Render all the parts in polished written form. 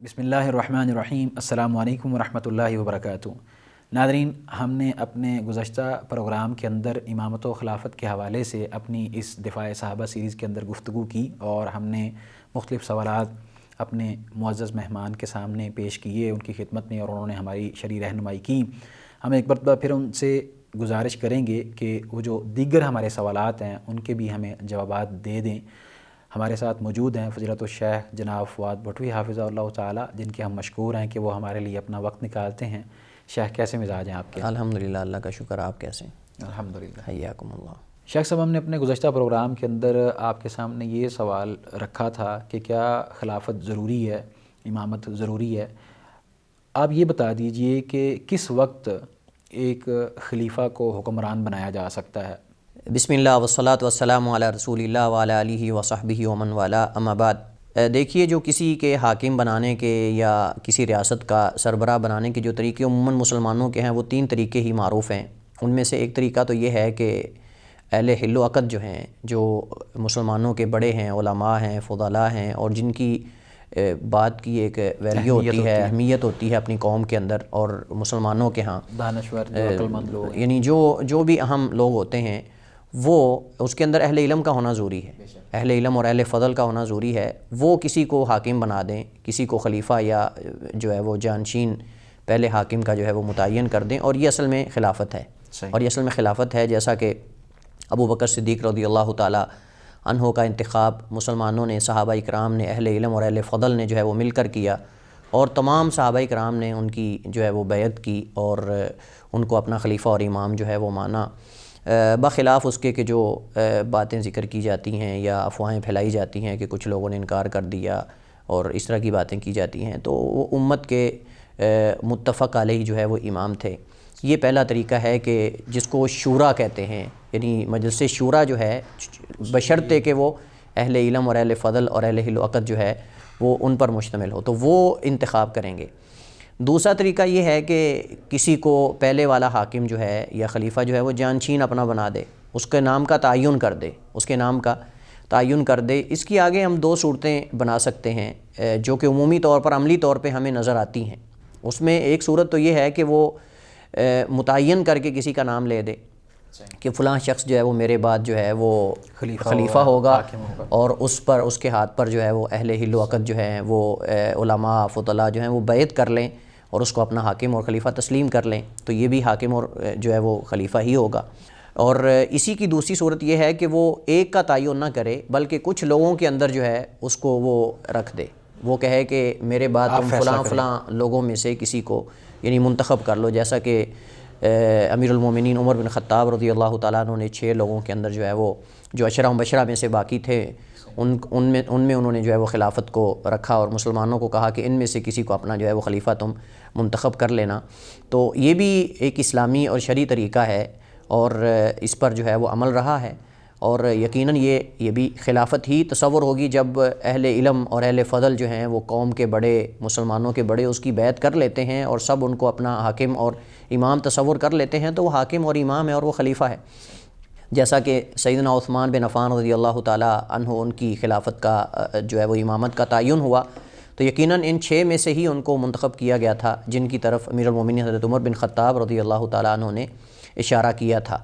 بسم اللہ الرحمن الرحیم۔ السلام علیکم ورحمۃ اللہ وبرکاتہ۔ ناظرین، ہم نے اپنے گزشتہ پروگرام کے اندر امامت و خلافت کے حوالے سے اپنی اس دفاع صحابہ سیریز کے اندر گفتگو کی اور ہم نے مختلف سوالات اپنے معزز مہمان کے سامنے پیش کیے ان کی خدمت میں، اور انہوں نے ہماری شرعی رہنمائی کی۔ ہم ایک مرتبہ پھر ان سے گزارش کریں گے کہ وہ جو دیگر ہمارے سوالات ہیں ان کے بھی ہمیں جوابات دے دیں۔ ہمارے ساتھ موجود ہیں فضیلت الشیخ جناب فؤاد بھٹوی حافظہ اللہ تعالی، جن کے ہم مشکور ہیں کہ وہ ہمارے لیے اپنا وقت نکالتے ہیں۔ شیخ، کیسے مزاج ہیں آپ کے؟ الحمدللہ، اللہ کا شکر۔ آپ کیسے ہیں؟ الحمدللہ، حیاکم اللہ۔ شیخ صاحب، ہم نے اپنے گزشتہ پروگرام کے اندر آپ کے سامنے یہ سوال رکھا تھا کہ کیا خلافت ضروری ہے، امامت ضروری ہے؟ آپ یہ بتا دیجئے کہ کس وقت ایک خلیفہ کو حکمران بنایا جا سکتا ہے؟ بسم اللہ والصلاۃ والسلام علی رسول اللہ وعلی آلہ وصحبہ ومن والا، اما بعد۔ دیکھیے، جو کسی کے حاکم بنانے کے یا کسی ریاست کا سربراہ بنانے کے جو طریقے عموماً مسلمانوں کے ہیں، وہ 3 طریقے ہی معروف ہیں۔ ان میں سے ایک طریقہ تو یہ ہے کہ اہل حل و عقد جو ہیں، جو مسلمانوں کے بڑے ہیں، علماء ہیں، فضلاء ہیں، اور جن کی بات کی ایک ویلیو ہوتی ہے، اہمیت ہوتی ہے اپنی قوم کے اندر اور مسلمانوں کے ہاں، دانشور، عقل مند لوگ، یعنی جو بھی اہم لوگ ہوتے ہیں، وہ اس کے اندر اہل علم کا ہونا ضروری ہے، اہل علم اور اہل فضل کا ہونا ضروری ہے۔ وہ کسی کو حاکم بنا دیں، کسی کو خلیفہ یا جو ہے وہ جانشین پہلے حاکم کا جو ہے وہ متعین کر دیں، اور یہ اصل میں خلافت ہے۔ اور یہ اصل میں خلافت ہے، جیسا کہ ابو بکر صدیق رضی اللہ تعالیٰ عنہ کا انتخاب مسلمانوں نے، صحابہ اکرام نے، اہل علم اور اہل فضل نے جو ہے وہ مل کر کیا، اور تمام صحابہ اکرام نے ان کی جو ہے وہ بیعت کی اور ان کو اپنا خلیفہ اور امام جو ہے وہ مانا، بخلاف اس کے کہ جو باتیں ذکر کی جاتی ہیں یا افواہیں پھیلائی جاتی ہیں کہ کچھ لوگوں نے انکار کر دیا اور اس طرح کی باتیں کی جاتی ہیں۔ تو وہ امت کے متفق علیہ جو ہے وہ امام تھے۔ یہ پہلا طریقہ ہے کہ جس کو شورا کہتے ہیں، یعنی مجلس شورا جو ہے، بشرطے کہ وہ اہل علم اور اہل فضل اور اہل حل و عقد جو ہے وہ ان پر مشتمل ہو، تو وہ انتخاب کریں گے۔ دوسرا طریقہ یہ ہے کہ کسی کو پہلے والا حاکم جو ہے یا خلیفہ جو ہے وہ جانشین اپنا بنا دے، اس کے نام کا تعین کر دے، اس کے نام کا تعین کر دے۔ اس کی آگے ہم 2 صورتیں بنا سکتے ہیں جو کہ عمومی طور پر، عملی طور پہ ہمیں نظر آتی ہیں۔ اس میں ایک صورت تو یہ ہے کہ وہ متعین کر کے کسی کا نام لے دے کہ فلاں شخص جو ہے وہ میرے بعد جو ہے وہ خلیفہ ہوگا، اور اس پر، اس کے ہاتھ پر جو ہے وہ اہل حل و عقد جو ہیں وہ علماء فضلاء جو ہیں وہ بیعت کر لیں اور اس کو اپنا حاکم اور خلیفہ تسلیم کر لیں، تو یہ بھی حاکم اور جو ہے وہ خلیفہ ہی ہوگا۔ اور اسی کی دوسری صورت یہ ہے کہ وہ ایک کا تعین نہ کرے، بلکہ کچھ لوگوں کے اندر جو ہے اس کو وہ رکھ دے، وہ کہے کہ میرے بعد تم فلاں لوگوں میں سے کسی کو یعنی منتخب کر لو، جیسا کہ امیر المومنین عمر بن خطاب رضی اللہ تعالیٰ عنہ نے 6 لوگوں کے اندر جو ہے وہ جو عشرہ مبشرہ میں سے باقی تھے، ان میں انہوں نے جو ہے وہ خلافت کو رکھا اور مسلمانوں کو کہا کہ ان میں سے کسی کو اپنا جو ہے وہ خلیفہ تم منتخب کر لینا۔ تو یہ بھی ایک اسلامی اور شرعی طریقہ ہے اور اس پر جو ہے وہ عمل رہا ہے، اور یقیناً یہ بھی خلافت ہی تصور ہوگی جب اہل علم اور اہل فضل جو ہیں وہ قوم کے بڑے، مسلمانوں کے بڑے، اس کی بیعت کر لیتے ہیں اور سب ان کو اپنا حاکم اور امام تصور کر لیتے ہیں، تو وہ حاکم اور امام ہے اور وہ خلیفہ ہے۔ جیسا کہ سیدنا عثمان بن عفان رضی اللہ تعالیٰ عنہ، ان کی خلافت کا جو ہے وہ امامت کا تعین ہوا، تو یقیناً ان 6 میں سے ہی ان کو منتخب کیا گیا تھا جن کی طرف امیر المومنین حضرت عمر بن خطاب رضی اللہ تعالیٰ عنہ نے اشارہ کیا تھا۔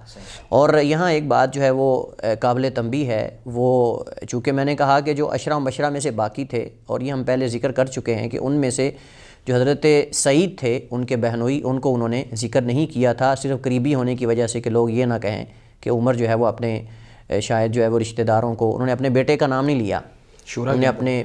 اور یہاں ایک بات جو ہے وہ قابل تنبیہ ہے، وہ چونکہ میں نے کہا کہ جو عشرہ مبشرہ میں سے باقی تھے، اور یہ ہم پہلے ذکر کر چکے ہیں کہ ان میں سے جو حضرت سعید تھے، ان کے بہنوئی، ان کو انہوں نے ذکر نہیں کیا تھا، صرف قریبی ہونے کی وجہ سے کہ لوگ یہ نہ کہیں کہ عمر جو ہے وہ اپنے شاید جو ہے وہ رشتہ داروں کو، انہوں نے اپنے بیٹے کا نام نہیں لیا، انہوں نے اپنے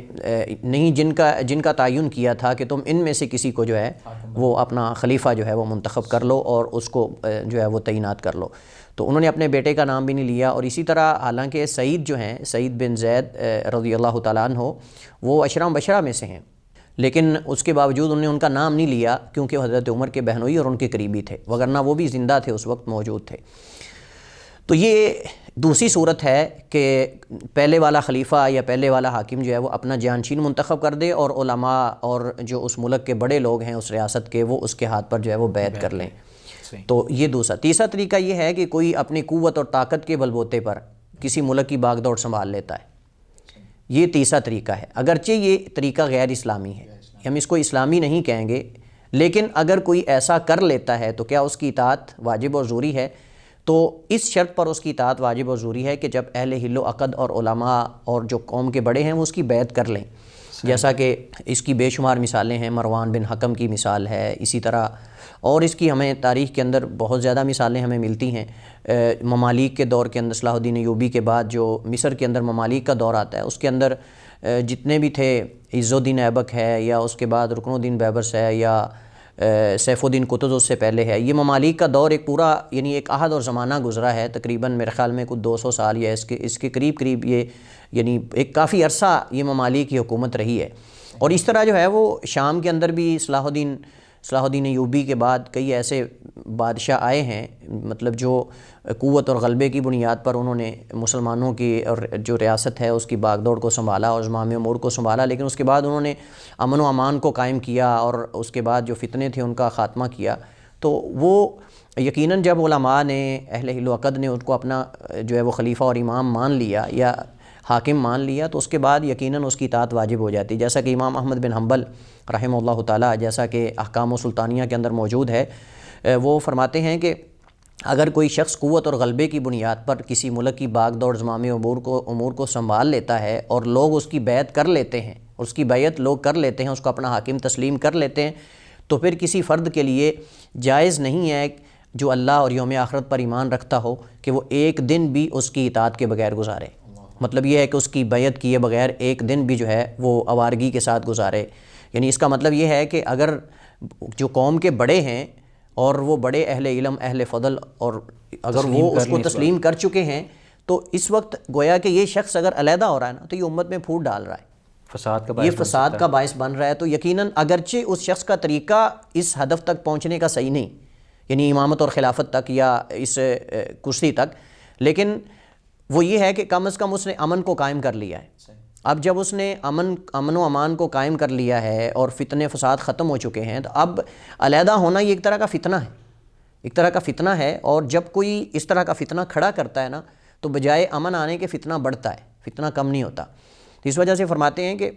نہیں، جن کا تعین کیا تھا کہ تم ان میں سے کسی کو جو ہے وہ اپنا خلیفہ جو ہے وہ منتخب کر لو اور اس کو جو ہے وہ تعینات کر لو، تو انہوں نے اپنے بیٹے کا نام بھی نہیں لیا۔ اور اسی طرح حالانکہ سعید جو ہیں، سعید بن زید رضی اللہ تعالیٰ عنہ، وہ عشرہ مبشرہ میں سے ہیں، لیکن اس کے باوجود انہوں نے ان کا نام نہیں لیا کیونکہ وہ حضرت عمر کے بہنوئی اور ان کے قریبی تھے، وگرنہ وہ بھی زندہ تھے، اس وقت موجود تھے۔ تو یہ دوسری صورت ہے کہ پہلے والا خلیفہ یا پہلے والا حاکم جو ہے وہ اپنا جانشین منتخب کر دے اور علماء اور جو اس ملک کے بڑے لوگ ہیں اس ریاست کے، وہ اس کے ہاتھ پر جو ہے وہ بیعت کر لیں۔ تو یہ دوسرا۔ تیسرا طریقہ یہ ہے کہ کوئی اپنی قوت اور طاقت کے بل بوتے پر کسی ملک کی باغ دوڑ سنبھال لیتا ہے، یہ تیسرا طریقہ ہے، اگرچہ یہ طریقہ غیر اسلامی ہے، ہم اس کو اسلامی نہیں کہیں گے، لیکن اگر کوئی ایسا کر لیتا ہے تو کیا اس کی اطاعت واجب اور ضروری ہے؟ تو اس شرط پر اس کی اطاعت واجب اور ضروری ہے کہ جب اہل حل و عقد اور علماء اور جو قوم کے بڑے ہیں وہ اس کی بیعت کر لیں، جیسا کہ اس کی بے شمار مثالیں ہیں، مروان بن حکم کی مثال ہے، اسی طرح اور اس کی ہمیں تاریخ کے اندر بہت زیادہ مثالیں ہمیں ملتی ہیں۔ ممالک کے دور کے اندر صلاح الدین ایوبی کے بعد جو مصر کے اندر ممالک کا دور آتا ہے، اس کے اندر جتنے بھی تھے، عز الدین ایبک ہے، یا اس کے بعد رکن الدین بیبرس ہے، یا سیف الدین قطز اس سے پہلے ہے، یہ ممالک کا دور ایک پورا یعنی ایک عہد اور زمانہ گزرا ہے، تقریباً میرے خیال میں کچھ 200 سال یا اس کے قریب یہ یعنی ایک کافی عرصہ یہ ممالک کی حکومت رہی ہے۔ اور اس طرح جو ہے وہ شام کے اندر بھی صلاح الدین ایوبی کے بعد کئی ایسے بادشاہ آئے ہیں، مطلب جو قوت اور غلبے کی بنیاد پر انہوں نے مسلمانوں کی اور جو ریاست ہے اس کی باغ دوڑ کو سنبھالا اور زمام امور کو سنبھالا، لیکن اس کے بعد انہوں نے امن و امان کو قائم کیا اور اس کے بعد جو فتنے تھے ان کا خاتمہ کیا۔ تو وہ یقیناً جب علماء نے، اہل حل و عقد نے ان کو اپنا جو ہے وہ خلیفہ اور امام مان لیا یا حاکم مان لیا، تو اس کے بعد یقیناً اس کی اطاعت واجب ہو جاتی، جیسا کہ امام احمد بن حنبل رحمہ اللہ تعالیٰ، جیسا کہ احکام و سلطانیہ کے اندر موجود ہے، وہ فرماتے ہیں کہ اگر کوئی شخص قوت اور غلبے کی بنیاد پر کسی ملک کی باغ دوڑ زمام امور کو سنبھال لیتا ہے اور لوگ اس کی بیعت کر لیتے ہیں، اس کی بیعت لوگ کر لیتے ہیں، اس کو اپنا حاکم تسلیم کر لیتے ہیں، تو پھر کسی فرد کے لیے جائز نہیں ہے جو اللہ اور یوم آخرت پر ایمان رکھتا ہو کہ وہ ایک دن بھی اس کی اطاعت کے بغیر گزارے۔ مطلب یہ ہے کہ اس کی بیعت کیے بغیر ایک دن بھی جو ہے وہ آوارگی کے ساتھ گزارے۔ یعنی اس کا مطلب یہ ہے کہ اگر جو قوم کے بڑے ہیں اور وہ بڑے اہل علم، اہل فضل، اور اگر وہ اس کو تسلیم کر چکے ہیں، تو اس وقت گویا کہ یہ شخص اگر علیحدہ ہو رہا ہے نا تو یہ امت میں پھوٹ ڈال رہا ہے، یہ فساد کا باعث بن رہا ہے۔ تو یقیناً اگرچہ اس شخص کا طریقہ اس ہدف تک پہنچنے کا صحیح نہیں، یعنی امامت اور خلافت تک یا اس کرسی تک، لیکن وہ یہ ہے کہ کم از کم اس نے امن کو قائم کر لیا ہے۔ اب جب اس نے امن و امان کو قائم کر لیا ہے اور فتنے فساد ختم ہو چکے ہیں، تو اب علیحدہ ہونا یہ ایک طرح کا فتنہ ہے، ایک طرح کا فتنہ ہے، اور جب کوئی اس طرح کا فتنہ کھڑا کرتا ہے نا تو بجائے امن آنے کے فتنہ بڑھتا ہے، فتنہ کم نہیں ہوتا۔ تو اس وجہ سے فرماتے ہیں کہ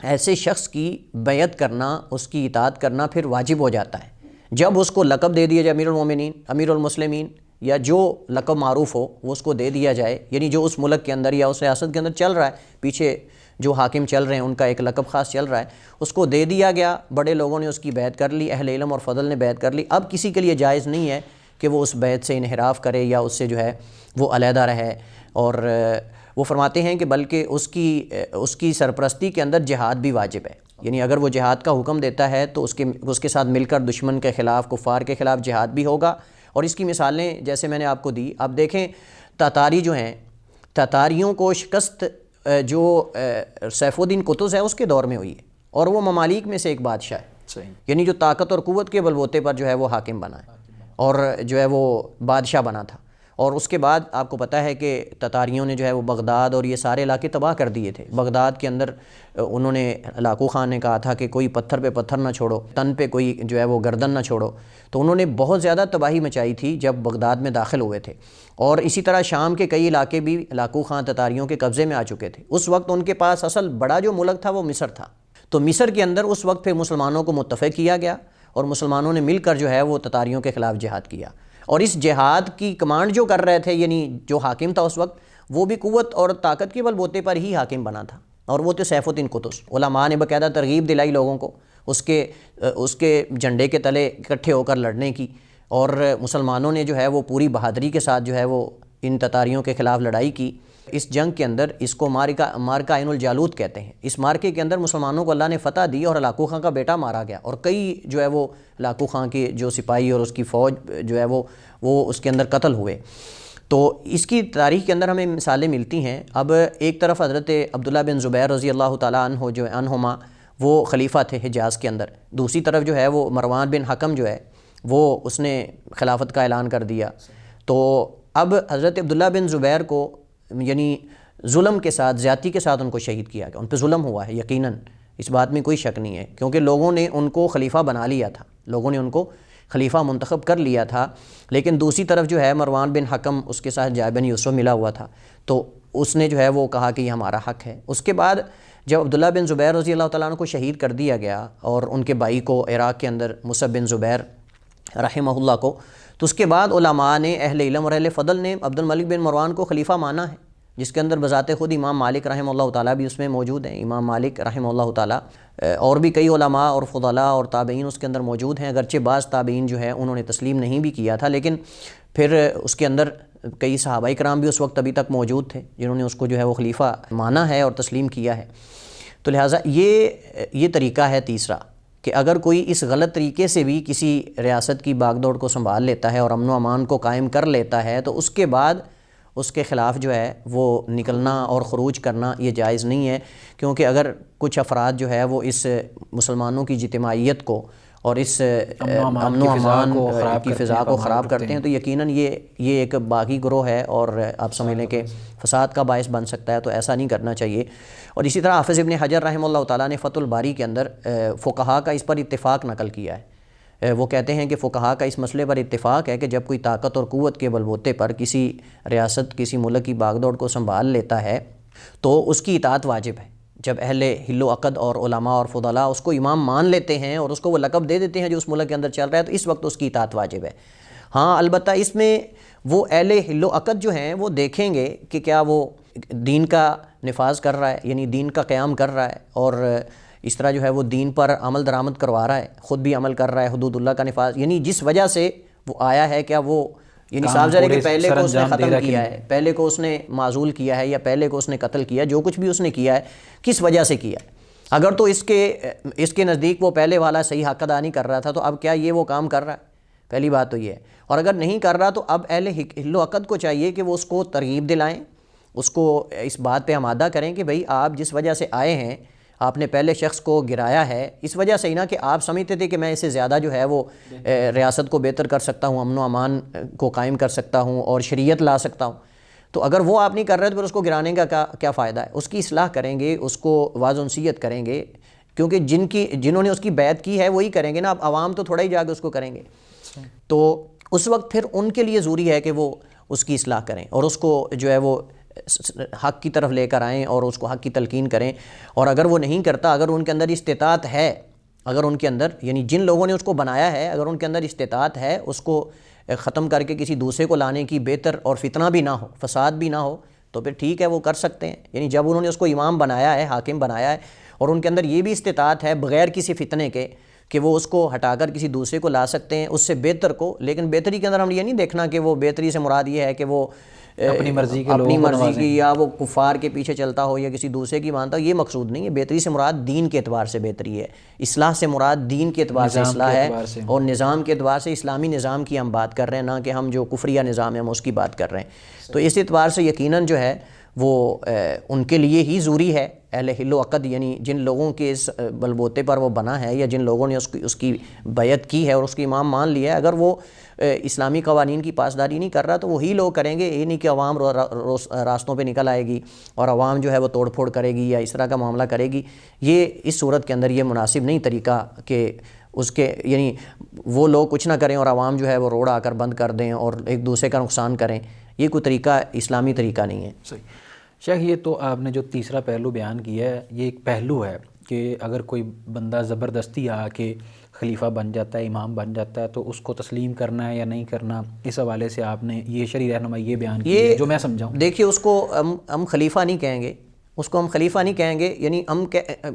ایسے شخص کی بیعت کرنا، اس کی اطاعت کرنا پھر واجب ہو جاتا ہے جب اس کو لقب دے دیا جائے امیر المومنین، امیر المسلمین، یا جو لقب معروف ہو وہ اس کو دے دیا جائے، یعنی جو اس ملک کے اندر یا اس ریاست کے اندر چل رہا ہے، پیچھے جو حاکم چل رہے ہیں ان کا ایک لقب خاص چل رہا ہے، اس کو دے دیا گیا، بڑے لوگوں نے اس کی بیعت کر لی، اہل علم اور فضل نے بیعت کر لی۔ اب کسی کے لیے جائز نہیں ہے کہ وہ اس بیعت سے انحراف کرے یا اس سے جو ہے وہ علیحدہ رہے، اور وہ فرماتے ہیں کہ بلکہ اس کی سرپرستی کے اندر جہاد بھی واجب ہے، یعنی اگر وہ جہاد کا حکم دیتا ہے تو اس کے ساتھ مل کر دشمن کے خلاف، کفار کے خلاف جہاد بھی ہوگا۔ اور اس کی مثالیں جیسے میں نے آپ کو دی، آپ دیکھیں تاتاری جو ہیں، تاتاریوں کو شکست جو سیف الدین قطز ہے اس کے دور میں ہوئی ہے، اور وہ ممالک میں سے ایک بادشاہ ہے، یعنی جو طاقت اور قوت کے بلبوتے پر جو ہے وہ حاکم بنا ہے اور جو ہے وہ بادشاہ بنا تھا۔ اور اس کے بعد آپ کو پتہ ہے کہ تتاریوں نے جو ہے وہ بغداد اور یہ سارے علاقے تباہ کر دیے تھے۔ بغداد کے اندر انہوں نے، لاکو خان نے کہا تھا کہ کوئی پتھر پہ پتھر نہ چھوڑو، تن پہ کوئی جو ہے وہ گردن نہ چھوڑو، تو انہوں نے بہت زیادہ تباہی مچائی تھی جب بغداد میں داخل ہوئے تھے۔ اور اسی طرح شام کے کئی علاقے بھی لاکو خان تتاریوں کے قبضے میں آ چکے تھے۔ اس وقت ان کے پاس اصل بڑا جو ملک تھا وہ مصر تھا، تو مصر کے اندر اس وقت پھر مسلمانوں کو متفق کیا گیا اور مسلمانوں نے مل کر جو ہے وہ تتاریوں کے خلاف جہاد کیا، اور اس جہاد کی کمانڈ جو کر رہے تھے، یعنی جو حاکم تھا اس وقت، وہ بھی قوت اور طاقت کے بلبوتے پر ہی حاکم بنا تھا، اور وہ تو سیف الدین قطز۔ علماء نے باقاعدہ ترغیب دلائی لوگوں کو اس کے جھنڈے کے تلے اکٹھے ہو کر لڑنے کی، اور مسلمانوں نے جو ہے وہ پوری بہادری کے ساتھ جو ہے وہ ان تتاریوں کے خلاف لڑائی کی۔ اس جنگ کے اندر اس کو مارکہ عین الجالوت کہتے ہیں۔ اس مارکے کے اندر مسلمانوں کو اللہ نے فتح دی اور لاکو خان کا بیٹا مارا گیا، اور کئی جو ہے وہ لاکو خان کے جو سپاہی اور اس کی فوج جو ہے وہ اس کے اندر قتل ہوئے۔ تو اس کی تاریخ کے اندر ہمیں مثالیں ملتی ہیں۔ اب ایک طرف حضرت عبداللہ بن زبیر رضی اللہ تعالیٰ عنہما وہ خلیفہ تھے حجاز کے اندر، دوسری طرف جو ہے وہ مروان بن حکم جو ہے وہ اس نے خلافت کا اعلان کر دیا۔ تو اب حضرت عبداللہ بن زبیر کو یعنی ظلم کے ساتھ، زیادتی کے ساتھ ان کو شہید کیا گیا، ان پہ ظلم ہوا ہے، یقیناً اس بات میں کوئی شک نہیں ہے، کیونکہ لوگوں نے ان کو خلیفہ بنا لیا تھا، لوگوں نے ان کو خلیفہ منتخب کر لیا تھا، لیکن دوسری طرف جو ہے مروان بن حکم، اس کے ساتھ حجاج بن یوسف ملا ہوا تھا، تو اس نے جو ہے وہ کہا کہ یہ ہمارا حق ہے۔ اس کے بعد جب عبداللہ بن زبیر رضی اللہ تعالیٰ عنہ کو شہید کر دیا گیا اور ان کے بھائی کو عراق کے اندر مصعب بن زبیر رحمہ اللہ کو، تو اس کے بعد علماء نے، اہل علم اور اہل فضل نے عبد الملک بن مروان کو خلیفہ مانا ہے، جس کے اندر بذات خود امام مالک رحمہ اللہ تعالیٰ بھی اس میں موجود ہیں۔ امام مالک رحمہ اللہ تعالیٰ اور بھی کئی علماء اور فضلاء اور تابعین اس کے اندر موجود ہیں، اگرچہ بعض تابعین جو ہے انہوں نے تسلیم نہیں بھی کیا تھا، لیکن پھر اس کے اندر کئی صحابہ کرام بھی اس وقت ابھی تک موجود تھے جنہوں نے اس کو جو ہے وہ خلیفہ مانا ہے اور تسلیم کیا ہے۔ تو لہٰذا یہ طریقہ ہے تیسرا، کہ اگر کوئی اس غلط طریقے سے بھی کسی ریاست کی باغ دوڑ کو سنبھال لیتا ہے اور امن و امان کو قائم کر لیتا ہے، تو اس کے بعد اس کے خلاف جو ہے وہ نکلنا اور خروج کرنا یہ جائز نہیں ہے، کیونکہ اگر کچھ افراد جو ہے وہ اس مسلمانوں کی اجتماعیت کو اور اس امن و امان کی فضا کو خراب کرتے ہیں تو یقیناً یہ ایک باغی گروہ ہے اور آپ سمجھ لیں کہ فساد کا باعث بن سکتا ہے، تو ایسا نہیں کرنا چاہیے۔ اور اسی طرح حافظ ابن حجر رحمہ اللہ تعالیٰ نے فتح الباری کے اندر فقہا کا اس پر اتفاق نقل کیا ہے۔ وہ کہتے ہیں کہ فقہا کا اس مسئلے پر اتفاق ہے کہ جب کوئی طاقت اور قوت کے بلبوتے پر کسی ریاست، کسی ملک کی باغ دوڑ کو سنبھال لیتا ہے تو اس کی اطاعت واجب ہے۔ جب اہل حل و عقد اور علماء اور فضلاء اس کو امام مان لیتے ہیں اور اس کو وہ لقب دے دیتے ہیں جو اس ملک کے اندر چل رہا ہے، تو اس وقت اس کی اطاعت واجب ہے۔ ہاں البتہ اس میں وہ اہل حل و عقد جو ہیں وہ دیکھیں گے کہ کیا وہ دین کا نفاذ کر رہا ہے، یعنی دین کا قیام کر رہا ہے، اور اس طرح جو ہے وہ دین پر عمل درآمد کروا رہا ہے، خود بھی عمل کر رہا ہے، حدود اللہ کا نفاذ، یعنی جس وجہ سے وہ آیا ہے، کیا وہ یعنی صاحب ذرا کہ پہلے کو اس نے ختم کیا ہے، پہلے کو اس نے معزول کیا ہے، یا پہلے کو اس نے قتل کیا، جو کچھ بھی اس نے کیا ہے کس وجہ سے کیا ہے۔ اگر تو اس کے نزدیک وہ پہلے والا صحیح حق ادا نہیں کر رہا تھا، تو اب کیا یہ وہ کام کر رہا ہے؟ پہلی بات تو یہ ہے۔ اور اگر نہیں کر رہا تو اب اہل حل و عقد کو چاہیے کہ وہ اس کو ترغیب دلائیں، اس کو اس بات پہ آمادہ کریں کہ بھئی آپ جس وجہ سے آئے ہیں، آپ نے پہلے شخص کو گرایا ہے، اس وجہ سے ہی نا کہ آپ سمجھتے تھے کہ میں اسے زیادہ جو ہے وہ ریاست کو بہتر کر سکتا ہوں، امن و امان کو قائم کر سکتا ہوں اور شریعت لا سکتا ہوں، تو اگر وہ آپ نہیں کر رہے تو پھر اس کو گرانے کا کیا فائدہ ہے؟ اس کی اصلاح کریں گے، اس کو واعظ و نصیحت کریں گے، کیونکہ جنہوں نے اس کی بیعت کی ہے وہی کریں گے نا، اب عوام تو تھوڑا ہی جا کے اس کو کریں گے، تو اس وقت پھر ان کے لیے ضروری ہے کہ وہ اس کی اصلاح کریں اور اس کو جو ہے وہ حق کی طرف لے کر آئیں اور اس کو حق کی تلقین کریں۔ اور اگر وہ نہیں کرتا، اگر ان کے اندر استطاعت ہے، اگر ان کے اندر یعنی جن لوگوں نے اس کو بنایا ہے اگر ان کے اندر استطاعت ہے اس کو ختم کر کے کسی دوسرے کو لانے کی، بہتر اور فتنہ بھی نہ ہو، فساد بھی نہ ہو، تو پھر ٹھیک ہے وہ کر سکتے ہیں۔ یعنی جب انہوں نے اس کو امام بنایا ہے، حاکم بنایا ہے، اور ان کے اندر یہ بھی استطاعت ہے بغیر کسی فتنے کے کہ وہ اس کو ہٹا کر کسی دوسرے کو لا سکتے ہیں، اس سے بہتر کو، لیکن بہتری کے اندر ہم یہ نہیں دیکھنا کہ وہ بہتری سے مراد یہ ہے کہ وہ اپنی مرضی کی یا وہ کفار کے پیچھے چلتا ہو یا کسی دوسرے کی مانتا ہو، یہ مقصود نہیں ہے۔ بہتری سے مراد دین کے اعتبار سے بہتری ہے، اصلاح سے مراد دین کے اعتبار سے اصلاح ہے، اور نظام کے اعتبار سے اسلامی نظام کی ہم بات کر رہے ہیں، نہ کہ ہم جو کفریہ نظام ہے ہم اس کی بات کر رہے ہیں۔ تو اس اعتبار سے یقیناً جو ہے وہ ان کے لیے ہی ضروری ہے، اہل حل و عقد یعنی جن لوگوں کے اس بلبوتے پر وہ بنا ہے یا جن لوگوں نے اس کی بیعت کی ہے اور اس کی امام مان لیا ہے، اگر وہ اسلامی قوانین کی پاسداری نہیں کر رہا تو وہی لوگ کریں گے، یہ نہیں کہ عوام راستوں پہ نکل آئے گی اور عوام جو ہے وہ توڑ پھوڑ کرے گی یا اس طرح کا معاملہ کرے گی۔ یہ اس صورت کے اندر یہ مناسب نہیں طریقہ کہ اس کے یعنی وہ لوگ کچھ نہ کریں اور عوام جو ہے وہ روڈ آ کر بند کر دیں اور ایک دوسرے کا نقصان کریں، یہ کوئی طریقہ اسلامی طریقہ نہیں ہے۔ صحیح شیخ، یہ تو آپ نے جو تیسرا پہلو بیان کیا ہے یہ ایک پہلو ہے کہ اگر کوئی بندہ زبردستی آ کے خلیفہ بن جاتا ہے، امام بن جاتا ہے، تو اس کو تسلیم کرنا ہے یا نہیں کرنا، اس حوالے سے آپ نے یہ شرعی رہنمائی یہ بیان کی ہے جو میں سمجھاؤں۔ دیکھیے اس کو ہم خلیفہ نہیں کہیں گے، اس کو ہم خلیفہ نہیں کہیں گے، یعنی ہم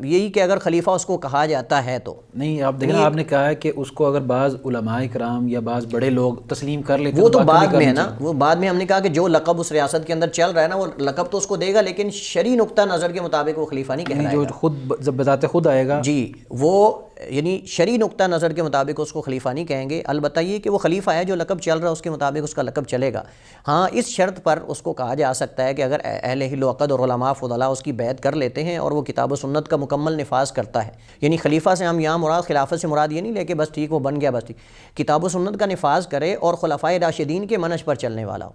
یہی کہ اگر خلیفہ اس کو کہا جاتا ہے تو نہیں، آپ دیکھیں آپ نے کہا ہے کہ اس کو اگر بعض علماء کرام یا بعض بڑے لوگ تسلیم کر لیتے ہیں، وہ تو بعد میں ہے نا، وہ بعد میں ہم نے کہا کہ جو لقب اس ریاست کے اندر چل رہا ہے نا وہ لقب تو اس کو دے گا، لیکن شرعی نقطہ نظر کے مطابق وہ خلیفہ نہیں کہلائے گا، جو خود بذات خود آئے گا جی، وہ یعنی شرعی نقطہ نظر کے مطابق اس کو خلیفہ نہیں کہیں گے، البتہ یہ کہ وہ خلیفہ ہے، جو لقب چل رہا ہے اس کے مطابق اس کا لقب چلے گا۔ ہاں اس شرط پر اس کو کہا جا سکتا ہے کہ اگر اہل حل و عقد اور علماء فضلاء اس کی بیعت کر لیتے ہیں اور وہ کتاب و سنت کا مکمل نفاذ کرتا ہے، یعنی خلیفہ سے ہم یہاں مراد خلافت سے مراد یہ نہیں لے کہ بس ٹھیک وہ بن گیا بس ٹھیک، کتاب و سنت کا نفاذ کرے اور خلفائے راشدین کے منہج پر چلنے والا ہو،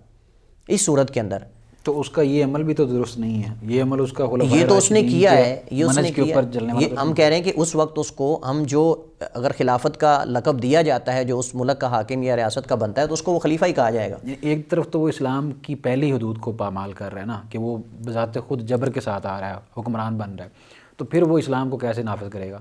اس صورت کے اندر تو اس کا یہ عمل بھی تو درست نہیں ہے، یہ عمل اس کا یہ تو اس نے کیا ہے، یہ اس نے کے اوپر چلنے والا، یہ ہم کہہ رہے ہیں کہ اس وقت اس کو ہم جو اگر خلافت کا لقب دیا جاتا ہے جو اس ملک کا حاکم یا ریاست کا بنتا ہے تو اس کو وہ خلیفہ ہی کہا جائے گا۔ ایک طرف تو وہ اسلام کی پہلی حدود کو پامال کر رہے ہیں نا کہ وہ بذات خود جبر کے ساتھ آ رہا ہے، حکمران بن رہا ہے، تو پھر وہ اسلام کو کیسے نافذ کرے گا؟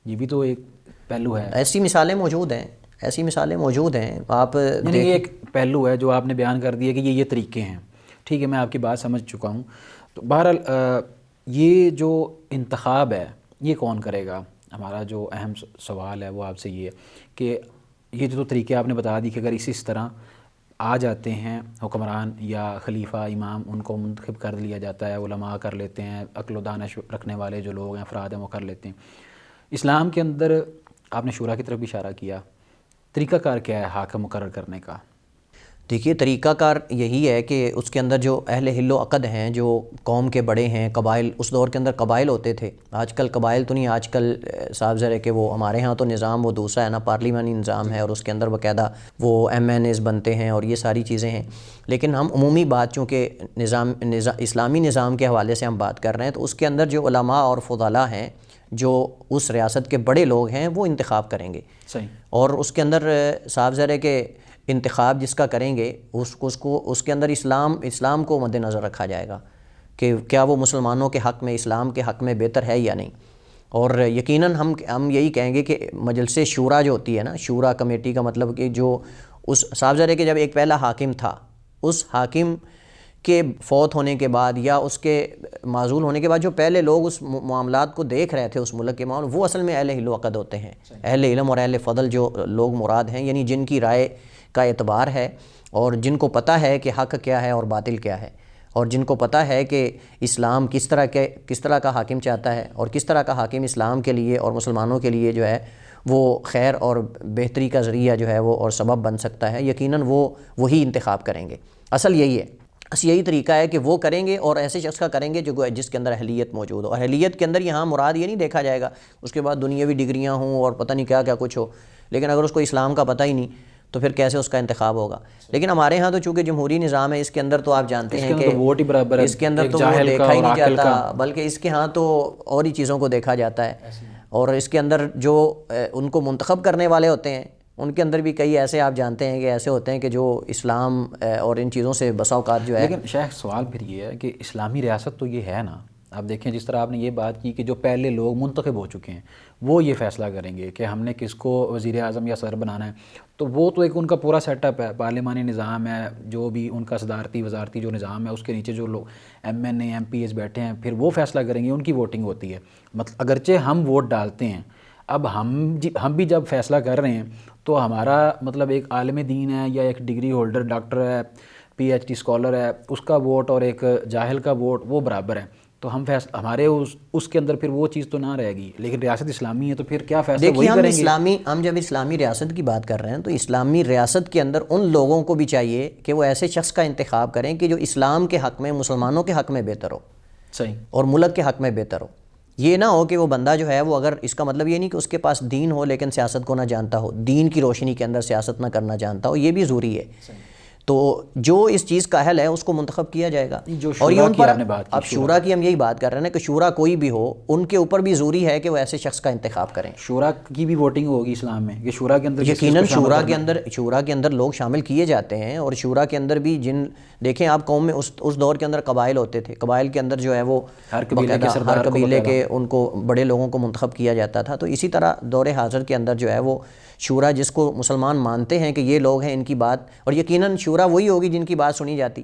یہ بھی تو ایک پہلو ہے. ایسی مثالیں موجود ہیں، ایسی مثالیں موجود ہیں. آپ یعنی یہ ایک پہلو ہے جو آپ نے بیان کر دیا کہ یہ طریقے ہیں. ٹھیک ہے، میں آپ کی بات سمجھ چکا ہوں. تو بہرحال یہ جو انتخاب ہے یہ کون کرے گا؟ ہمارا جو اہم سوال ہے وہ آپ سے یہ ہے کہ یہ جو طریقے آپ نے بتا دی کہ اگر اس طرح آ جاتے ہیں حکمران یا خلیفہ امام، ان کو منتخب کر لیا جاتا ہے، علماء کر لیتے ہیں، عقل و دانش رکھنے والے جو لوگ ہیں افراد ہیں وہ کر لیتے ہیں. اسلام کے اندر آپ نے شورا کی طرف بھی اشارہ کیا، طریقہ کار کیا ہے حاکم مقرر کرنے کا؟ دیکھیے طریقہ کار یہی ہے کہ اس کے اندر جو اہل حل و عقد ہیں، جو قوم کے بڑے ہیں، قبائل، اس دور کے اندر قبائل ہوتے تھے. آج کل قبائل تو نہیں، آج کل صاحب ذرا کہ وہ ہمارے ہاں تو نظام وہ دوسرا ہے نا، پارلیمانی نظام ہے، اور اس کے اندر باقاعدہ وہ MNAs بنتے ہیں اور یہ ساری چیزیں ہیں. لیکن ہم عمومی بات چونکہ اسلامی نظام کے حوالے سے ہم بات کر رہے ہیں، تو اس کے اندر جو علماء اور فضلاء ہیں، جو اس ریاست کے بڑے لوگ ہیں، وہ انتخاب کریں گے. صحیح. اور اس کے اندر صاحب ذرا کہ انتخاب جس کا کریں گے اس کے اندر اسلام کو مد نظر رکھا جائے گا کہ کیا وہ مسلمانوں کے حق میں، اسلام کے حق میں بہتر ہے یا نہیں. اور یقیناً ہم یہی کہیں گے کہ مجلس شورا جو ہوتی ہے نا، شورا کمیٹی کا مطلب کہ جو اس صاحب ذرا کہ جب ایک پہلا حاکم تھا، اس حاکم کے فوت ہونے کے بعد یا اس کے معزول ہونے کے بعد جو پہلے لوگ اس معاملات کو دیکھ رہے تھے، اس ملک کے معاملات، وہ اصل میں اہل حل و عقد ہوتے ہیں. اہل علم اور اہل فضل جو لوگ مراد ہیں، یعنی جن کی رائے کا اعتبار ہے اور جن کو پتہ ہے کہ حق کیا ہے اور باطل کیا ہے، اور جن کو پتہ ہے کہ اسلام کس طرح کا حاکم چاہتا ہے اور کس طرح کا حاکم اسلام کے لیے اور مسلمانوں کے لیے جو ہے وہ خیر اور بہتری کا ذریعہ جو ہے وہ اور سبب بن سکتا ہے. یقیناً وہی انتخاب کریں گے. اصل یہی ہے، یہی طریقہ ہے کہ وہ کریں گے اور ایسے شخص کا کریں گے جس کے اندر اہلیت موجود ہو. اور اہلیت کے اندر یہاں مراد یہ نہیں دیکھا جائے گا اس کے بعد دنیاوی ڈگریاں ہوں اور پتہ نہیں کیا کچھ ہو، لیکن اگر اس کو اسلام کا پتہ ہی نہیں تو پھر کیسے اس کا انتخاب ہوگا. لیکن ہمارے ہاں تو چونکہ جمہوری نظام ہے، اس کے اندر تو آپ جانتے ہیں کہ ووٹ ہی برابر ہے، اس کے اندر تو وہ دیکھا ہی نہیں جاتا، بلکہ اس کے ہاں تو اور ہی چیزوں کو دیکھا جاتا ہے. اور اس کے اندر جو ان کو منتخب کرنے والے ہوتے ہیں، ان کے اندر بھی کئی ایسے آپ جانتے ہیں کہ ایسے ہوتے ہیں کہ جو اسلام اور ان چیزوں سے بسا اوقات جو ہے. لیکن شیخ سوال پھر یہ ہے کہ اسلامی ریاست تو یہ ہے نا. آپ دیکھیں جس طرح آپ نے یہ بات کی کہ جو پہلے لوگ منتخب ہو چکے ہیں وہ یہ فیصلہ کریں گے کہ ہم نے کس کو وزیر اعظم یا صدر بنانا ہے، تو وہ تو ایک ان کا پورا سیٹ اپ ہے، پارلیمانی نظام ہے، جو بھی ان کا صدارتی وزارتی جو نظام ہے، اس کے نیچے جو لوگ MNA MPs بیٹھے ہیں پھر وہ فیصلہ کریں گے، ان کی ووٹنگ ہوتی ہے. مطلب اگرچہ ہم ووٹ ڈالتے ہیں، اب ہم بھی جب فیصلہ کر رہے ہیں تو ہمارا مطلب ایک عالم دین ہے یا ایک ڈگری ہولڈر ڈاکٹر ہے، PhD اسکالر ہے، اس کا ووٹ اور ایک جاہل کا ووٹ وہ برابر ہے، تو ہم ہمارے اس کے اندر پھر وہ چیز تو نہ رہے گی. لیکن ریاست اسلامی ہے تو پھر کیا فیصلہ وہی کریں گے. ہم جب اسلامی ریاست کی بات کر رہے ہیں تو اسلامی ریاست کے اندر ان لوگوں کو بھی چاہیے کہ وہ ایسے شخص کا انتخاب کریں کہ جو اسلام کے حق میں، مسلمانوں کے حق میں بہتر ہو. صحیح. اور ملک کے حق میں بہتر ہو. یہ نہ ہو کہ وہ بندہ جو ہے وہ، اگر اس کا مطلب یہ نہیں کہ اس کے پاس دین ہو لیکن سیاست کو نہ جانتا ہو، دین کی روشنی کے اندر سیاست نہ کرنا جانتا ہو، یہ بھی ضروری ہے. تو جو اس چیز کا اہل ہے اس کو منتخب کیا جائے گا. اور یہ ان پر اب شورا کی ہم یہی بات کر رہے ہیں کہ شورا کوئی بھی ہو، ان کے اوپر بھی ضروری ہے کہ وہ ایسے شخص کا انتخاب کریں. شورا کی بھی ووٹنگ ہوگی اسلام میں کہ شورا کے اندر یقیناً شورا کے اندر لوگ شامل کیے جاتے ہیں. اور شورا کے اندر بھی دیکھیں آپ قوم میں اس دور کے اندر قبائل ہوتے تھے، قبائل کے اندر جو ہے وہ ہر قبیلے کے ان کو بڑے لوگوں کو منتخب کیا جاتا تھا. تو اسی طرح دور حاضر کے اندر جو ہے وہ شورا، جس کو مسلمان مانتے ہیں کہ یہ لوگ ہیں، ان کی بات، اور یقیناً شورا وہی ہوگی جن کی بات سنی جاتی.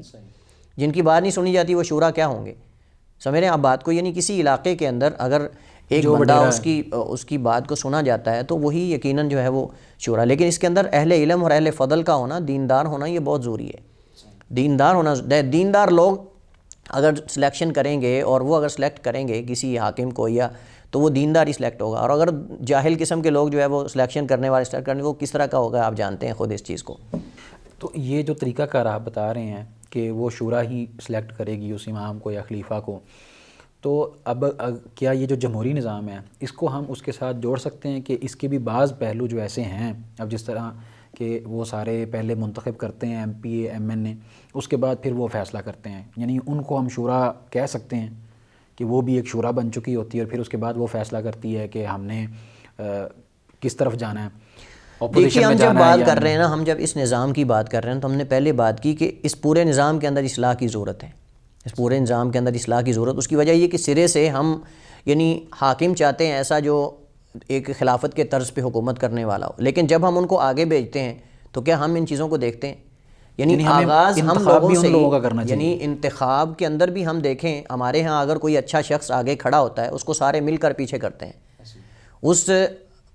جن کی بات نہیں سنی جاتی وہ شورا کیا ہوں گے؟ سمجھ رہے ہیں آپ بات کو؟ یعنی کسی علاقے کے اندر اگر ایک بندہ اس کی بات کو سنا جاتا ہے تو وہی یقیناً جو ہے وہ شورا. لیکن اس کے اندر اہل علم اور اہل فضل کا ہونا، دیندار ہونا، یہ بہت ضروری ہے. دیندار لوگ اگر سلیکشن کریں گے اور وہ اگر سلیکٹ کریں گے کسی حاکم کو یا تو وہ دیندار ہی سلیکٹ ہوگا. اور اگر جاہل قسم کے لوگ جو ہے وہ سلیکشن کرنے والے سلیکٹ کرنے وہ کس طرح کا ہوگا آپ جانتے ہیں خود اس چیز کو. تو یہ جو طریقہ کار آپ بتا رہے ہیں کہ وہ شورا ہی سلیکٹ کرے گی اس امام کو یا خلیفہ کو، تو اب کیا یہ جو جمہوری نظام ہے اس کو ہم اس کے ساتھ جوڑ سکتے ہیں کہ اس کے بھی بعض پہلو جو ایسے ہیں، اب جس طرح کہ وہ سارے پہلے منتخب کرتے ہیں MPA MNA، اس کے بعد پھر وہ فیصلہ کرتے ہیں، یعنی ان کو ہم شورا کہہ سکتے ہیں کہ وہ بھی ایک شورا بن چکی ہوتی ہے اور پھر اس کے بعد وہ فیصلہ کرتی ہے کہ ہم نے کس طرف جانا ہے. دیکھیے ہم جب بات کر رہے ہیں نا، ہم جب اس نظام کی بات کر رہے ہیں تو ہم نے پہلے بات کی کہ اس پورے نظام کے اندر اصلاح کی ضرورت ہے. اس پورے نظام کے اندر اصلاح کی ضرورت، اس کی وجہ یہ کہ سرے سے ہم یعنی حاکم چاہتے ہیں ایسا جو ایک خلافت کے طرز پہ حکومت کرنے والا ہو، لیکن جب ہم ان کو آگے بھیجتے ہیں تو کیا ہم ان چیزوں کو دیکھتے ہیں؟ یعنی آغاز ہم لوگوں سے، یعنی انتخاب کے اندر بھی ہم دیکھیں ہمارے ہاں اگر کوئی اچھا شخص آگے کھڑا ہوتا ہے اس کو سارے مل کر پیچھے کرتے ہیں۔ اس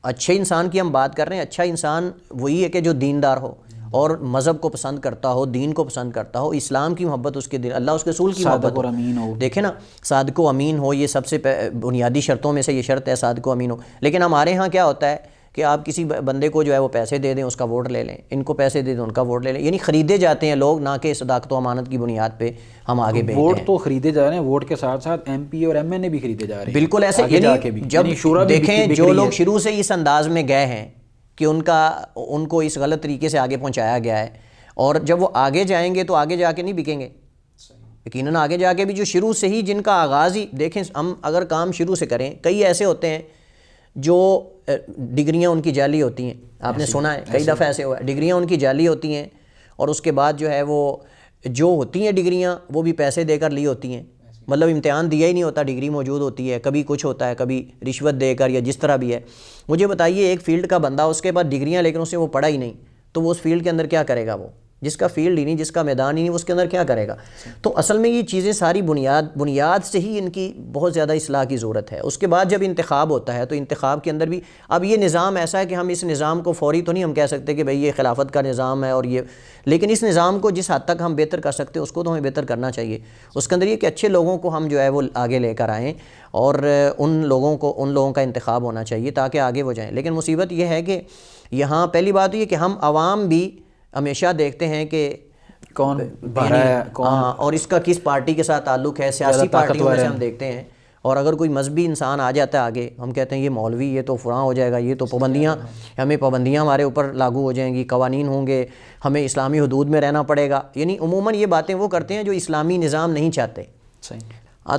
اچھے انسان کی ہم بات کر رہے ہیں، اچھا انسان وہی ہے کہ جو دیندار ہو اور مذہب کو پسند کرتا ہو، دین کو پسند کرتا ہو، اسلام کی محبت اس کے دل، اللہ اس کے رسول کی محبت صادق اور امین ہو۔ دیکھیں نا، صادق و امین ہو، یہ سب سے بنیادی شرطوں میں سے یہ شرط ہے، صادق و امین ہو۔ لیکن ہمارے ہاں کیا ہوتا ہے کہ آپ کسی بندے کو جو ہے وہ پیسے دے دیں اس کا ووٹ لے لیں، ان کو پیسے دے دیں ان کا ووٹ لے لیں، یعنی خریدے جاتے ہیں لوگ، نہ کہ صداقت و امانت کی بنیاد پہ ہم آگے بھیجتے ہیں۔ ووٹ تو خریدے جا رہے ہیں، ووٹ کے ساتھ ساتھ ایم پی اور ایم این اے بھی خریدے جا رہے ہیں، بالکل ایسے، یعنی جب دیکھیں جو لوگ شروع سے اس انداز میں گئے ہیں کہ ان کو اس غلط طریقے سے آگے پہنچایا گیا ہے، اور جب وہ آگے جائیں گے تو آگے جا کے نہیں بکیں گے یقیناً، آگے جا کے بھی جو شروع سے ہی جن کا آغاز ہی دیکھیں، ہم اگر کام شروع سے کریں، کئی ایسے ہوتے ہیں جو ڈگریاں ان کی جعلی ہوتی ہیں، آپ نے سنا ہے کئی دفعہ ایسے ہوا ہے، ڈگریاں ان کی جعلی ہوتی ہیں، اور اس کے بعد جو ہے وہ جو ہوتی ہیں ڈگریاں وہ بھی پیسے دے کر لی ہوتی ہیں، مطلب امتحان دیا ہی نہیں ہوتا، ڈگری موجود ہوتی ہے، کبھی کچھ ہوتا ہے، کبھی رشوت دے کر یا جس طرح بھی ہے۔ مجھے بتائیے ایک فیلڈ کا بندہ، اس کے پاس ڈگریاں لیکن اس نے وہ پڑھا ہی نہیں، تو وہ اس فیلڈ کے اندر کیا کرے گا؟ وہ جس کا فیلڈ ہی نہیں، جس کا میدان ہی نہیں، اس کے اندر کیا کرے گا؟ تو اصل میں یہ چیزیں ساری بنیاد سے ہی ان کی بہت زیادہ اصلاح کی ضرورت ہے۔ اس کے بعد جب انتخاب ہوتا ہے تو انتخاب کے اندر بھی اب یہ نظام ایسا ہے کہ ہم اس نظام کو فوری تو نہیں ہم کہہ سکتے کہ بھئی یہ خلافت کا نظام ہے اور یہ، لیکن اس نظام کو جس حد تک ہم بہتر کر سکتے ہیں اس کو تو ہمیں بہتر کرنا چاہیے۔ اس کے اندر یہ کہ اچھے لوگوں کو ہم جو ہے وہ آگے لے کر آئیں، اور ان لوگوں کا انتخاب ہونا چاہیے تاکہ آگے وہ جائیں۔ لیکن مصیبت یہ ہے کہ یہاں پہلی بات یہ کہ ہم عوام بھی ہمیشہ دیکھتے ہیں کہ کون بھرا ہے، اور اس کا کس پارٹی کے ساتھ تعلق ہے، سیاسی پارٹیوں میں سے ہم دیکھتے ہیں، اور اگر کوئی مذہبی انسان آ جاتا ہے آگے، ہم کہتے ہیں یہ مولوی، یہ تو فلاں ہو جائے گا، یہ تو پابندیاں ہمارے اوپر لاگو ہو جائیں گی، قوانین ہوں گے، ہمیں اسلامی حدود میں رہنا پڑے گا، یعنی عموماً یہ باتیں وہ کرتے ہیں جو اسلامی نظام نہیں چاہتے۔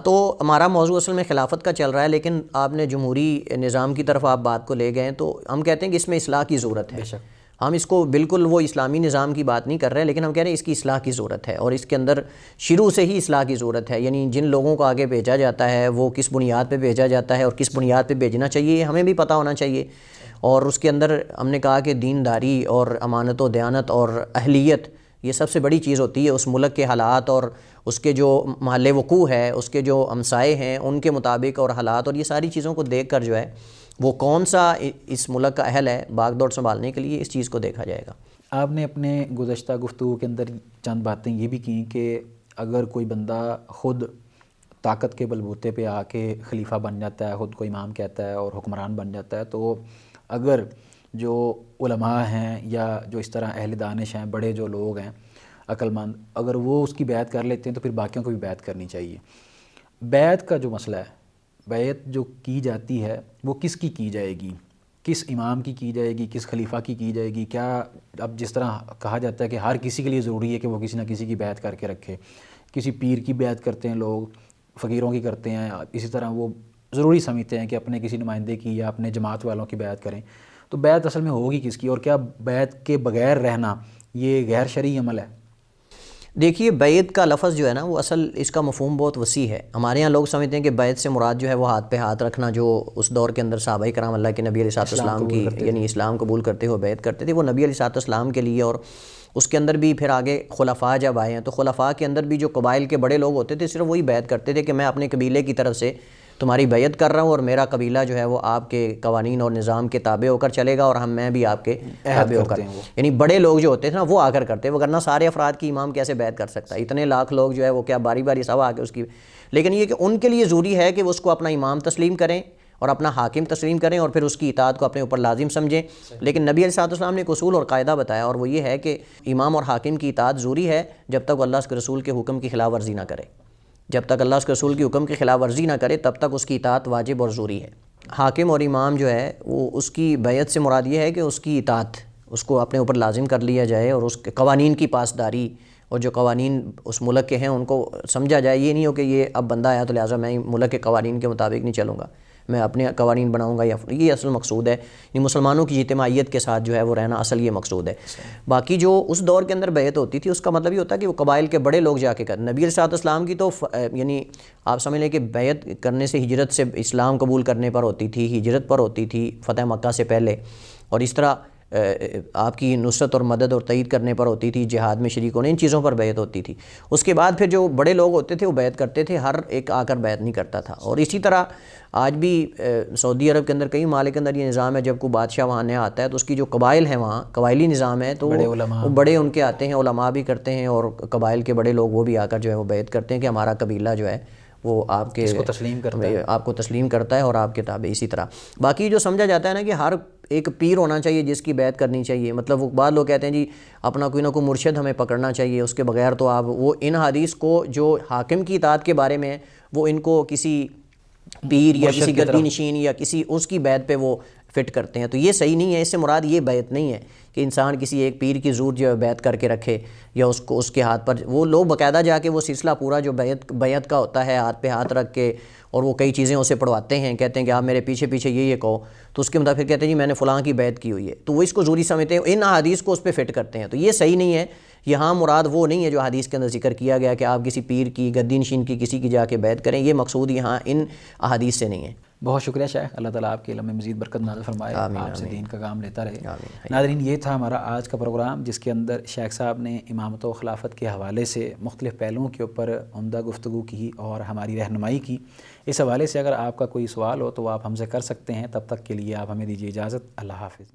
تو ہمارا موضوع اصل میں خلافت کا چل رہا ہے، لیکن آپ نے جمہوری نظام کی طرف آپ بات کو لے گئے، تو ہم کہتے ہیں کہ اس میں اصلاح کی ضرورت ہے۔ ہم اس کو بالکل وہ اسلامی نظام کی بات نہیں کر رہے، لیکن ہم کہہ رہے ہیں اس کی اصلاح کی ضرورت ہے، اور اس کے اندر شروع سے ہی اصلاح کی ضرورت ہے۔ یعنی جن لوگوں کو آگے بھیجا جاتا ہے وہ کس بنیاد پہ بھیجا جاتا ہے اور کس بنیاد پہ بھیجنا چاہیے یہ ہمیں بھی پتہ ہونا چاہیے، اور اس کے اندر ہم نے کہا کہ دینداری اور امانت و دیانت اور اہلیت یہ سب سے بڑی چیز ہوتی ہے۔ اس ملک کے حالات اور اس کے جو محل وقوع ہے، اس کے جو ہمسائے ہیں ان کے مطابق اور حالات اور یہ ساری چیزوں کو دیکھ کر جو ہے وہ کون سا اس ملک کا اہل ہے باغ دوڑ سنبھالنے کے لیے، اس چیز کو دیکھا جائے گا۔ آپ نے اپنے گزشتہ گفتگو کے اندر چند باتیں یہ بھی کیں کہ اگر کوئی بندہ خود طاقت کے بلبوتے پہ آ کے خلیفہ بن جاتا ہے، خود کو امام کہتا ہے اور حکمران بن جاتا ہے، تو اگر جو علماء ہیں یا جو اس طرح اہل دانش ہیں، بڑے جو لوگ ہیں عقل مند، اگر وہ اس کی بیعت کر لیتے ہیں تو پھر باقیوں کو بھی بیعت کرنی چاہیے۔ بیعت کا جو مسئلہ ہے، بیعت جو کی جاتی ہے وہ کس کی جائے گی؟ کس امام کی جائے گی؟ کس خلیفہ کی جائے گی؟ کیا اب جس طرح کہا جاتا ہے کہ ہر کسی کے لیے ضروری ہے کہ وہ کسی نہ کسی کی بیعت کر کے رکھے، کسی پیر کی بیعت کرتے ہیں لوگ، فقیروں کی کرتے ہیں، اسی طرح وہ ضروری سمجھتے ہیں کہ اپنے کسی نمائندے کی یا اپنے جماعت والوں کی بیعت کریں، تو بیعت اصل میں ہوگی کس کی؟ اور کیا بیعت کے بغیر رہنا یہ غیر شرعی عمل ہے؟ دیکھیے بیعت کا لفظ جو ہے نا وہ اصل اس کا مفہوم بہت وسیع ہے۔ ہمارے ہاں لوگ سمجھتے ہیں کہ بیعت سے مراد جو ہے وہ ہاتھ پہ ہاتھ رکھنا، جو اس دور کے اندر صحابہ کرام اللہ کے نبی علیہ السلام کی یعنی اسلام قبول کرتے ہوئے بیعت کرتے تھے، وہ نبی علیہ السلام کے لیے، اور اس کے اندر بھی پھر آگے خلفاء جب آئے ہیں تو خلفاء کے اندر بھی جو قبائل کے بڑے لوگ ہوتے تھے صرف وہی بیعت کرتے تھے کہ میں اپنے قبیلے کی طرف سے تمہاری بیعت کر رہا ہوں اور میرا قبیلہ جو ہے وہ آپ کے قوانین اور نظام کے تابع ہو کر چلے گا اور میں بھی آپ کے تابع ہو کر، یعنی بڑے لوگ جو ہوتے تھے نا وہ آ کر کرتے، ورنہ سارے افراد کی امام کیسے بیعت کر سکتا ہے؟ اتنے لاکھ لوگ جو ہے وہ کیا باری باری سب آ کے اس کی، لیکن یہ کہ ان کے لیے ضروری ہے کہ وہ اس کو اپنا امام تسلیم کریں اور اپنا حاکم تسلیم کریں اور پھر اس کی اطاعت کو اپنے اوپر لازم سمجھیں۔ لیکن نبی علیہ السلام نے ایک اصول اور قاعدہ بتایا، اور وہ یہ ہے کہ امام اور حاکم کی اطاعت ضروری ہے جب تک وہ اللہ کے رسول کے حکم کی خلاف ورزی نہ کرے، جب تک اللہ کے رسول کی حکم کی خلاف ورزی نہ کرے تب تک اس کی اطاعت واجب اور ضروری ہے۔ حاکم اور امام جو ہے وہ اس کی بیعت سے مراد یہ ہے کہ اس کی اطاعت اس کو اپنے اوپر لازم کر لیا جائے اور اس کے قوانین کی پاسداری اور جو قوانین اس ملک کے ہیں ان کو سمجھا جائے۔ یہ نہیں ہو کہ یہ اب بندہ آیا تو لہٰذا میں ملک کے قوانین کے مطابق نہیں چلوں گا، میں اپنے قوانین بناؤں گا، یا یہ اصل مقصود ہے، یہ مسلمانوں کی اجتماعیت کے ساتھ جو ہے وہ رہنا اصل یہ مقصود ہے۔ باقی جو اس دور کے اندر بیعت ہوتی تھی اس کا مطلب یہ ہوتا ہے کہ وہ قبائل کے بڑے لوگ جا کے کرتے۔ نبی علیہ السلام کی تو یعنی آپ سمجھ لیں کہ بیعت کرنے سے ہجرت سے اسلام قبول کرنے پر ہوتی تھی، ہجرت پر ہوتی تھی فتح مکہ سے پہلے، اور اس طرح آپ کی نصرت اور مدد اور تائید کرنے پر ہوتی تھی، جہاد میں شریک ہونے، ان چیزوں پر بیعت ہوتی تھی۔ اس کے بعد پھر جو بڑے لوگ ہوتے تھے وہ بیعت کرتے تھے، ہر ایک آ کر بیعت نہیں کرتا تھا۔ اور اسی طرح آج بھی سعودی عرب کے اندر کئی ممالک کے اندر یہ نظام ہے، جب کوئی بادشاہ وہاں نیا آتا ہے تو اس کی جو قبائل ہیں وہاں قبائلی نظام ہے، تو وہ بڑے ان کے آتے ہیں، علماء بھی کرتے ہیں، اور قبائل کے بڑے لوگ وہ بھی آ کر جو ہے وہ بیعت کرتے ہیں کہ ہمارا قبیلہ جو ہے وہ آپ کے آپ کو تسلیم کرتا ہے اور آپ کے تابع۔ اسی طرح باقی جو سمجھا جاتا ہے نا کہ ہر ایک پیر ہونا چاہیے جس کی بیعت کرنی چاہیے، مطلب وہ بعض لوگ کہتے ہیں جی اپنا کوئی نہ کوئی مرشد ہمیں پکڑنا چاہیے، اس کے بغیر تو آپ وہ ان حدیث کو جو حاکم کی اطاعت کے بارے میں وہ ان کو کسی پیر یا کسی گدی نشین یا کسی اس کی بیعت پہ وہ فٹ کرتے ہیں، تو یہ صحیح نہیں ہے۔ اس سے مراد یہ بیعت نہیں ہے کہ انسان کسی ایک پیر کی زور جو ہے بیعت کر کے رکھے یا اس کو اس کے ہاتھ پر، وہ لوگ باقاعدہ جا کے وہ سلسلہ پورا جو بیعت کا ہوتا ہے ہاتھ پہ ہاتھ رکھ کے، اور وہ کئی چیزیں اسے پڑھواتے ہیں، کہتے ہیں کہ آپ میرے پیچھے پیچھے یہ کہو، تو اس کے مطابق کہتے ہیں جی میں نے فلاں کی بیعت کی ہوئی ہے، تو وہ اس کو زوری سمجھتے ہیں، ان احادیث کو اس پہ فٹ کرتے ہیں، تو یہ صحیح نہیں ہے۔ یہاں مراد وہ نہیں ہے جو حدیث کے اندر ذکر کیا گیا کہ آپ کسی پیر کی گدی نشین کی کسی کی جا کے بیعت کریں، یہ مقصود یہاں ان احادیث سے نہیں ہے۔ بہت شکریہ شیخ، اللہ تعالیٰ آپ کے علم میں مزید برکت نازل فرمائے، آپ سے دین کا کام لیتا رہے۔ ناظرین، یہ تھا ہمارا آج کا پروگرام جس کے اندر شیخ صاحب نے امامت و خلافت کے حوالے سے مختلف پہلوؤں کے اوپر عمدہ گفتگو کی اور ہماری رہنمائی کی۔ اس حوالے سے اگر آپ کا کوئی سوال ہو تو آپ ہم سے کر سکتے ہیں، تب تک کے لیے آپ ہمیں دیجیے اجازت۔ اللہ حافظ۔